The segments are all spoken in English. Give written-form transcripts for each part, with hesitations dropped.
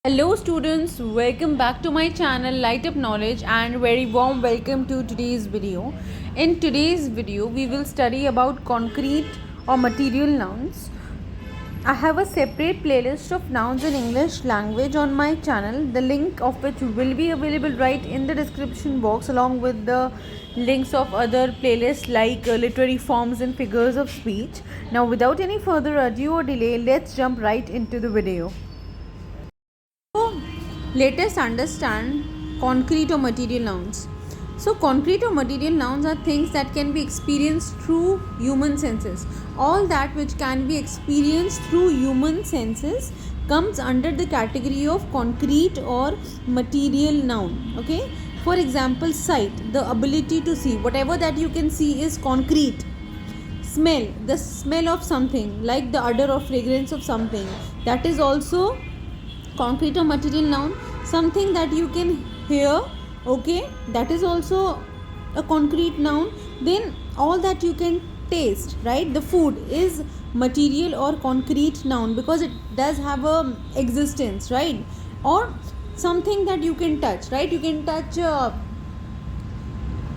Hello students, welcome back to my channel Lightup Knowledge and very warm welcome to today's video. In today's video, we will study about concrete or material nouns. I have a separate playlist of nouns in English language on my channel, the link of which will be available right in the description box along with the links of other playlists like literary forms and figures of speech. Now without any further ado or delay, let's jump right into the video. Let us understand concrete or material nouns. So concrete or material nouns are things that can be experienced through human senses. All that which can be experienced through human senses comes under the category of concrete or material noun. Okay. For example, sight, the ability to see. Whatever that you can see is concrete. Smell, the smell of something, like the odor or fragrance of something, that is also concrete or material noun. Something that you can hear, okay, that is also a concrete noun. Then all that you can taste, right, the food is material or concrete noun because it does have a existence, right? Or something that you can touch, right? You can touch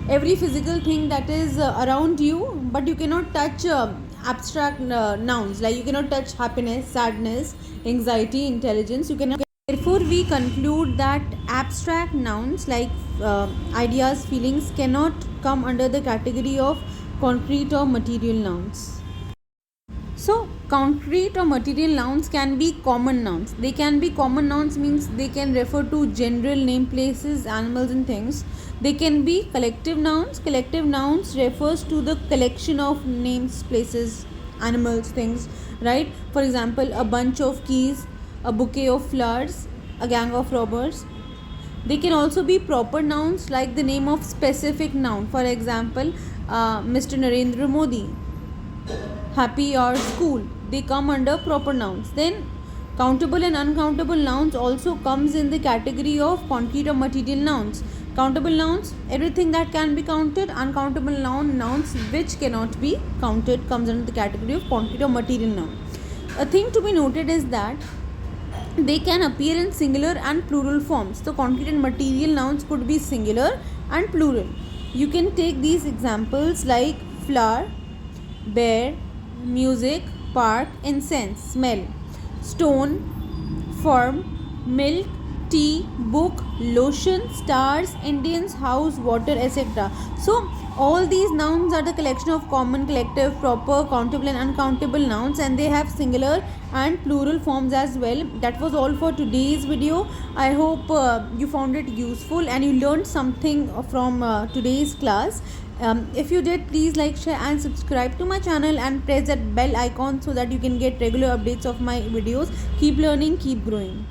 every physical thing that is around you, but you cannot touch abstract nouns, like you cannot touch happiness, sadness, anxiety, intelligence. You cannot. Therefore, we conclude that abstract nouns like ideas, feelings cannot come under the category of concrete or material nouns. So, concrete or material nouns can be common nouns. They can be common nouns means they can refer to general name, places, animals and things. They can be collective nouns. Collective nouns refers to the collection of names, places, animals, things, right? For example, a bunch of keys, a bouquet of flowers, a gang of robbers. They can also be proper nouns like the name of specific noun. For example, Mr. Narendra Modi, happy or school. They come under proper nouns. Then countable and uncountable nouns also comes in the category of concrete or material nouns. Countable nouns, everything that can be counted. Uncountable nouns which cannot be counted comes under the category of concrete or material noun. A thing to be noted is that they can appear in singular and plural forms. So concrete and material nouns could be singular and plural. You can take these examples like flower, bear, music, park, incense, smell, stone, firm, milk, tea, book, lotion, stars, Indians, house, water, etc. So all these nouns are the collection of common, collective, proper, countable and uncountable nouns, and they have singular and plural forms as well. That was all for today's video. I hope you found it useful and you learned something from today's class. If you did, please like, share and subscribe to my channel and press that bell icon so that you can get regular updates of my videos. Keep learning, keep growing.